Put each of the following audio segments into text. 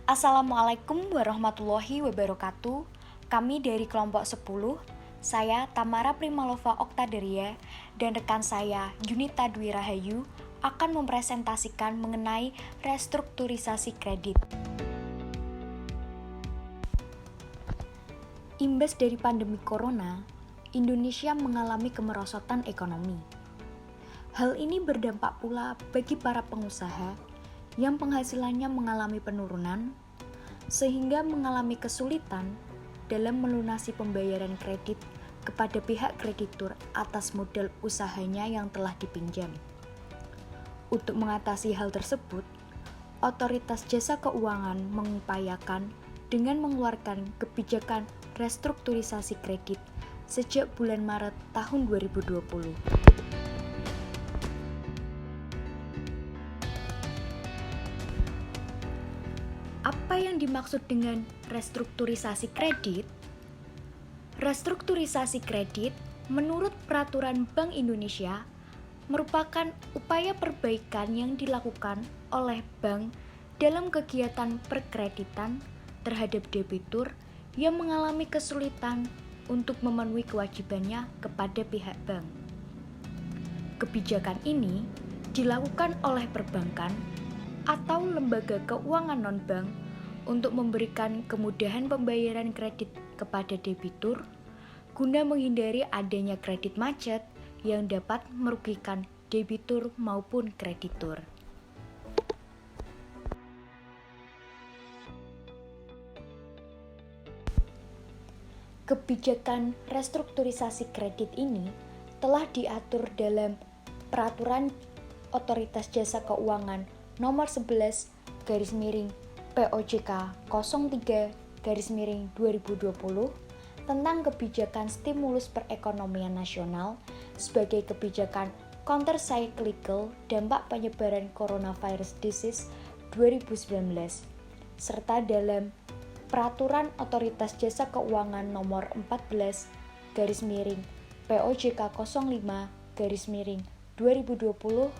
Assalamualaikum warahmatullahi wabarakatuh. Kami dari kelompok 10, saya Tamara Primalova Oktaderia dan rekan saya Yunita Dwi Rahayu akan mempresentasikan mengenai restrukturisasi kredit. Imbas dari pandemi corona, Indonesia mengalami kemerosotan ekonomi. Hal ini berdampak pula bagi para pengusaha yang penghasilannya mengalami penurunan, sehingga mengalami kesulitan dalam melunasi pembayaran kredit kepada pihak kreditur atas modal usahanya yang telah dipinjam. Untuk mengatasi hal tersebut, Otoritas Jasa Keuangan mengupayakan dengan mengeluarkan kebijakan restrukturisasi kredit sejak bulan Maret tahun 2020. Apa yang dimaksud dengan restrukturisasi kredit? Restrukturisasi kredit menurut Peraturan Bank Indonesia merupakan upaya perbaikan yang dilakukan oleh bank dalam kegiatan perkreditan terhadap debitur yang mengalami kesulitan untuk memenuhi kewajibannya kepada pihak bank. Kebijakan ini dilakukan oleh perbankan atau lembaga keuangan non-bank untuk memberikan kemudahan pembayaran kredit kepada debitur guna menghindari adanya kredit macet yang dapat merugikan debitur maupun kreditur. Kebijakan restrukturisasi kredit ini telah diatur dalam Peraturan Otoritas Jasa Keuangan Nomor 11 POJK 03/2020 tentang kebijakan stimulus perekonomian nasional sebagai kebijakan counter-cyclical dampak penyebaran coronavirus disease 2019 serta dalam Peraturan Otoritas Jasa Keuangan Nomor 14 POJK 05/2020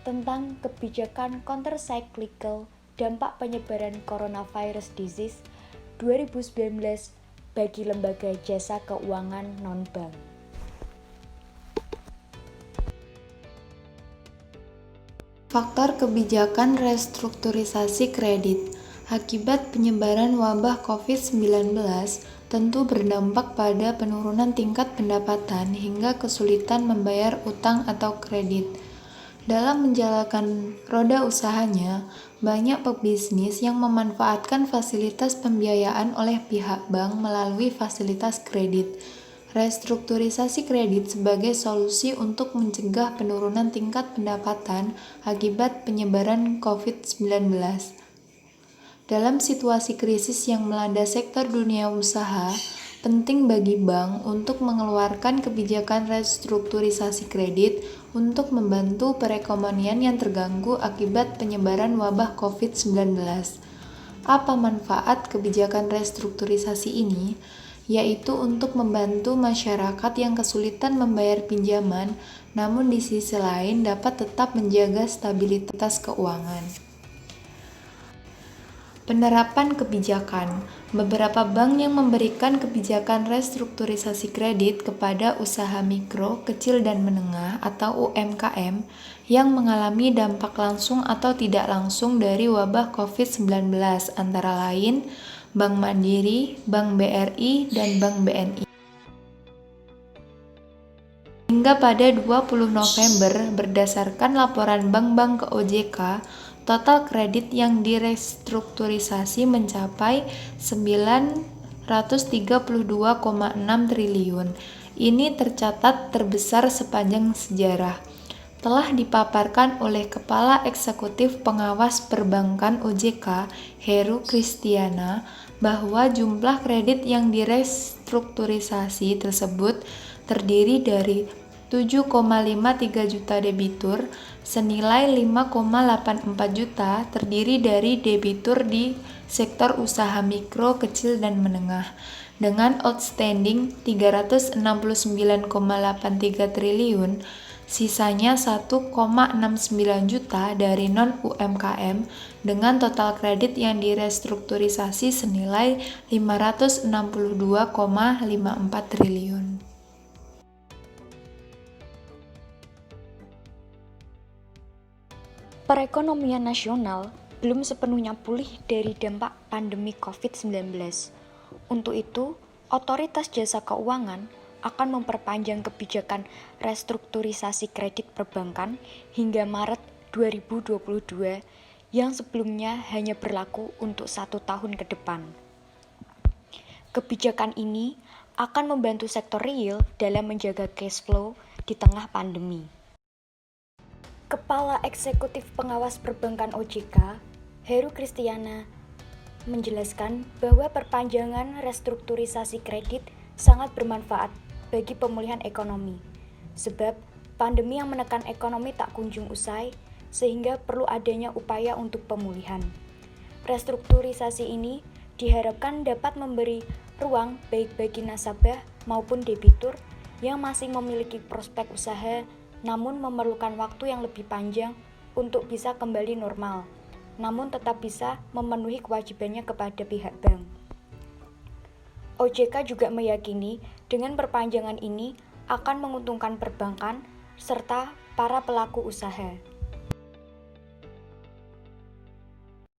tentang kebijakan counter-cyclical dampak penyebaran coronavirus disease 2019 bagi lembaga jasa keuangan non-bank. Faktor kebijakan restrukturisasi kredit akibat penyebaran wabah COVID-19 tentu berdampak pada penurunan tingkat pendapatan hingga kesulitan membayar utang atau kredit. Dalam menjalankan roda usahanya, banyak pebisnis yang memanfaatkan fasilitas pembiayaan oleh pihak bank melalui fasilitas kredit. Restrukturisasi kredit sebagai solusi untuk mencegah penurunan tingkat pendapatan akibat penyebaran COVID-19. Dalam situasi krisis yang melanda sektor dunia usaha, penting bagi bank untuk mengeluarkan kebijakan restrukturisasi kredit untuk membantu perekonomian yang terganggu akibat penyebaran wabah COVID-19. Apa manfaat kebijakan restrukturisasi ini? Yaitu untuk membantu masyarakat yang kesulitan membayar pinjaman, namun di sisi lain dapat tetap menjaga stabilitas keuangan. Penerapan kebijakan. Beberapa bank yang memberikan kebijakan restrukturisasi kredit kepada usaha mikro, kecil dan menengah atau UMKM yang mengalami dampak langsung atau tidak langsung dari wabah COVID-19 antara lain Bank Mandiri, Bank BRI, dan Bank BNI. Hingga pada 20 November, berdasarkan laporan bank-bank ke OJK, total kredit yang direstrukturisasi mencapai 932,6 triliun. Ini tercatat terbesar sepanjang sejarah. Telah dipaparkan oleh Kepala Eksekutif Pengawas Perbankan OJK, Heru Kristiana, bahwa jumlah kredit yang direstrukturisasi tersebut terdiri dari 7,53 juta debitur senilai 5,84 juta terdiri dari debitur di sektor usaha mikro, kecil, dan menengah dengan outstanding 369,83 triliun Sisanya 1,69 juta dari non-UMKM dengan total kredit yang direstrukturisasi senilai 562,54 triliun. Perekonomian nasional belum sepenuhnya pulih dari dampak pandemi COVID-19. Untuk itu, Otoritas Jasa Keuangan akan memperpanjang kebijakan restrukturisasi kredit perbankan hingga Maret 2022 yang sebelumnya hanya berlaku untuk 1 tahun ke depan. Kebijakan ini akan membantu sektor real dalam menjaga cash flow di tengah pandemi. Kepala Eksekutif Pengawas Perbankan OJK, Heru Kristiana, menjelaskan bahwa perpanjangan restrukturisasi kredit sangat bermanfaat bagi pemulihan ekonomi, sebab pandemi yang menekan ekonomi tak kunjung usai, sehingga perlu adanya upaya untuk pemulihan. Restrukturisasi ini diharapkan dapat memberi ruang baik bagi nasabah maupun debitur yang masih memiliki prospek usaha namun memerlukan waktu yang lebih panjang untuk bisa kembali normal, namun tetap bisa memenuhi kewajibannya kepada pihak bank. OJK juga meyakini dengan perpanjangan ini akan menguntungkan perbankan serta para pelaku usaha.